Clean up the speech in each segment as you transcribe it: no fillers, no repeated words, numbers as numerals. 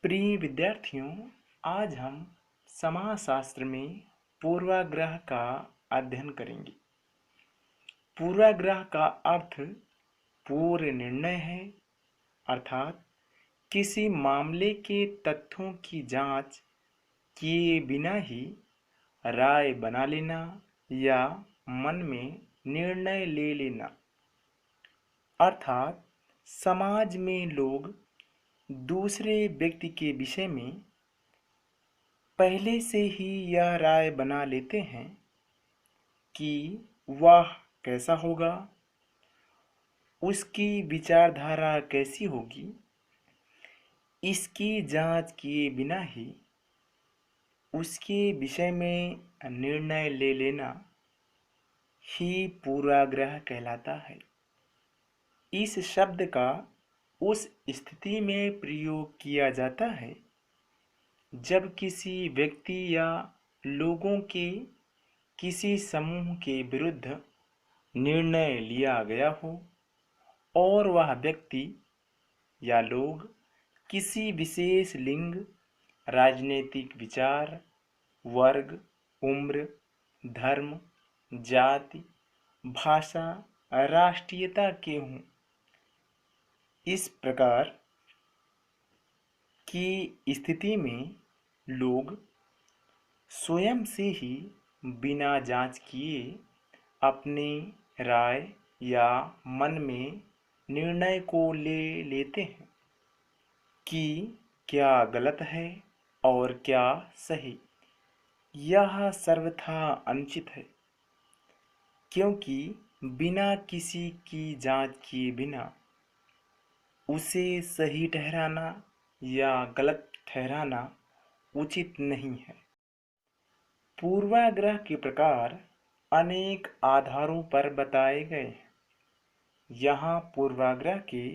प्रिय विद्यार्थियों, आज हम समाजशास्त्र में पूर्वाग्रह का अध्ययन करेंगे। पूर्वाग्रह का अर्थ पूर्व निर्णय है, अर्थात किसी मामले के तथ्यों की जांच किए बिना ही राय बना लेना या मन में निर्णय ले लेना। अर्थात समाज में लोग दूसरे व्यक्ति के विषय में पहले से ही यह राय बना लेते हैं कि वह कैसा होगा, उसकी विचारधारा कैसी होगी। इसकी जांच किए बिना ही उसके विषय में निर्णय ले लेना ही पूर्वाग्रह कहलाता है। इस शब्द का उस स्थिति में प्रयोग किया जाता है जब किसी व्यक्ति या लोगों के किसी समूह के विरुद्ध निर्णय लिया गया हो और वह व्यक्ति या लोग किसी विशेष लिंग, राजनीतिक विचार, वर्ग, उम्र, धर्म, जाति, भाषा, राष्ट्रीयता के हों। इस प्रकार की स्थिति में लोग स्वयं से ही बिना जांच किए अपनी राय या मन में निर्णय को ले लेते हैं कि क्या गलत है और क्या सही। यह सर्वथा अनुचित है, क्योंकि बिना किसी की जांच किए बिना उसे सही ठहराना या गलत ठहराना उचित नहीं है। पूर्वाग्रह के प्रकार अनेक आधारों पर बताए गए हैं। यहाँ पूर्वाग्रह के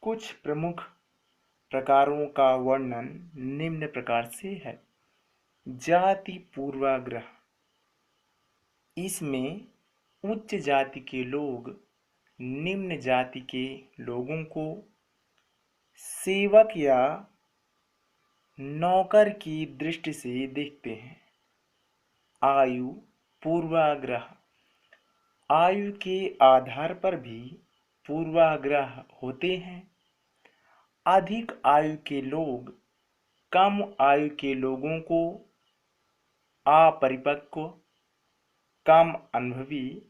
कुछ प्रमुख प्रकारों का वर्णन निम्न प्रकार से है। जाति पूर्वाग्रह, इसमें उच्च जाति के लोग निम्न जाति के लोगों को सेवक या नौकर की दृष्टि से देखते हैं। आयु पूर्वाग्रह, आयु के आधार पर भी पूर्वाग्रह होते हैं। अधिक आयु के लोग कम आयु के लोगों को अपरिपक्व, कम अनुभवी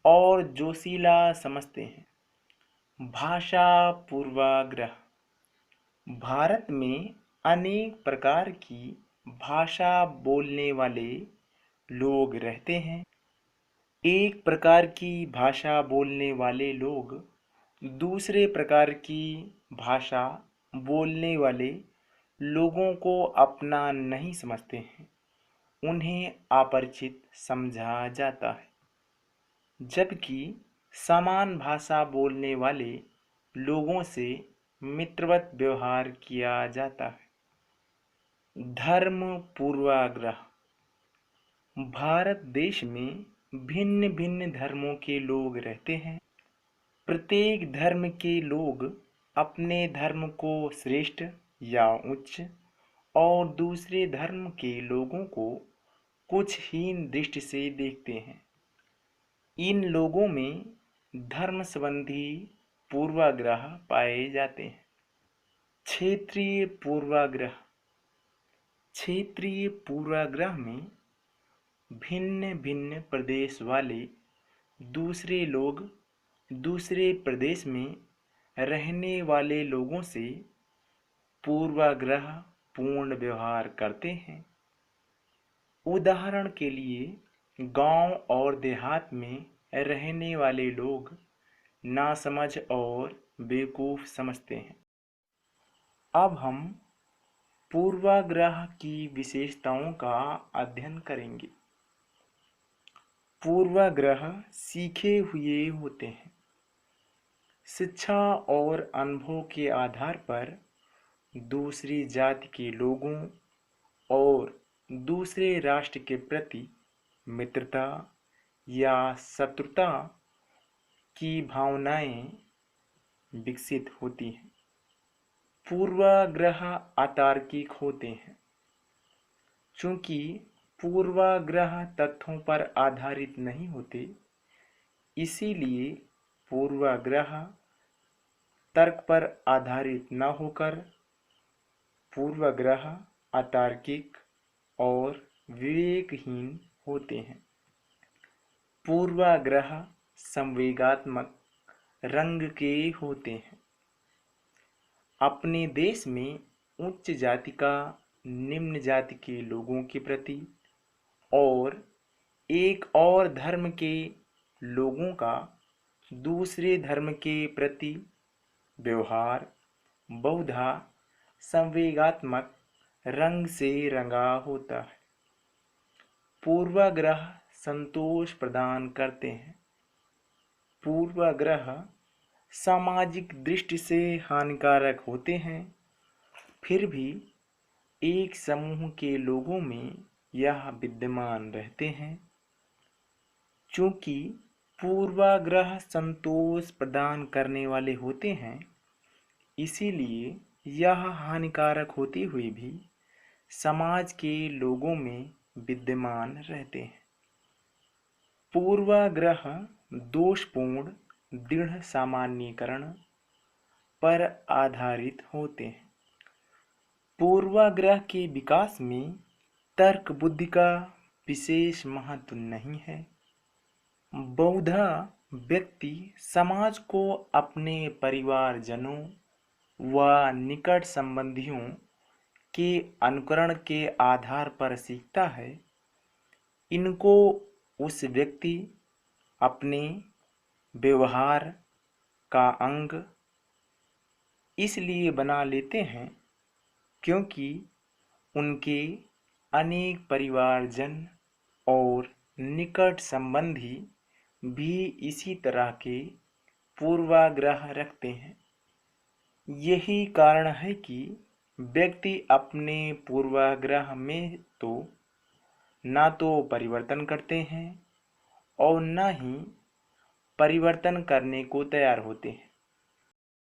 और जोशीला समझते हैं। भाषा पूर्वाग्रह, भारत में अनेक प्रकार की भाषा बोलने वाले लोग रहते हैं। एक प्रकार की भाषा बोलने वाले लोग दूसरे प्रकार की भाषा बोलने वाले लोगों को अपना नहीं समझते हैं, उन्हें अपरिचित समझा जाता है। जबकि समान भाषा बोलने वाले लोगों से मित्रवत व्यवहार किया जाता है। धर्म पूर्वाग्रह, भारत देश में भिन्न भिन्न धर्मों के लोग रहते हैं। प्रत्येक धर्म के लोग अपने धर्म को श्रेष्ठ या उच्च और दूसरे धर्म के लोगों को कुछ हीन दृष्टि से देखते हैं। इन लोगों में धर्म संबंधी पूर्वाग्रह पाए जाते हैं। क्षेत्रीय पूर्वाग्रह, क्षेत्रीय पूर्वाग्रह में भिन्न भिन्न प्रदेश वाले दूसरे लोग दूसरे प्रदेश में रहने वाले लोगों से पूर्वाग्रह पूर्ण व्यवहार करते हैं। उदाहरण के लिए गांव और देहात में रहने वाले लोग नासमझ और बेवकूफ़ समझते हैं। अब हम पूर्वाग्रह की विशेषताओं का अध्ययन करेंगे। पूर्वाग्रह सीखे हुए होते हैं। शिक्षा और अनुभव के आधार पर दूसरी जाति के लोगों और दूसरे राष्ट्र के प्रति मित्रता या शत्रुता की भावनाएं विकसित होती हैं। पूर्वाग्रह अतार्किक होते हैं। चूंकि पूर्वाग्रह तथ्यों पर आधारित नहीं होते, इसीलिए पूर्वाग्रह तर्क पर आधारित न होकर पूर्वाग्रह अतार्किक और विवेकहीन होते हैं। पूर्वाग्रह संवेगात्मक रंग के होते हैं। अपने देश में उच्च जाति का निम्न जाति के लोगों के प्रति और एक और धर्म के लोगों का दूसरे धर्म के प्रति व्यवहार बहुधा संवेगात्मक रंग से रंगा होता है। पूर्वाग्रह संतोष प्रदान करते हैं। पूर्वाग्रह सामाजिक दृष्टि से हानिकारक होते हैं, फिर भी एक समूह के लोगों में यह विद्यमान रहते हैं। चूंकि पूर्वाग्रह संतोष प्रदान करने वाले होते हैं, इसीलिए यह हानिकारक होते हुए भी समाज के लोगों में विद्यमान रहते हैं। पूर्वाग्रह दोषपूर्ण दृढ़ सामान्यीकरण पर आधारित होते हैं। पूर्वाग्रह के विकास में तर्क बुद्धि का विशेष महत्व नहीं है। बहुधा व्यक्ति समाज को अपने परिवारजनों व निकट संबंधियों के अनुकरण के आधार पर सीखता है। इनको उस व्यक्ति अपने व्यवहार का अंग इसलिए बना लेते हैं क्योंकि उनके अनेक परिवारजन और निकट संबंधी भी इसी तरह के पूर्वाग्रह रखते हैं। यही कारण है कि व्यक्ति अपने पूर्वाग्रह में तो ना तो परिवर्तन करते हैं और न ही परिवर्तन करने को तैयार होते हैं।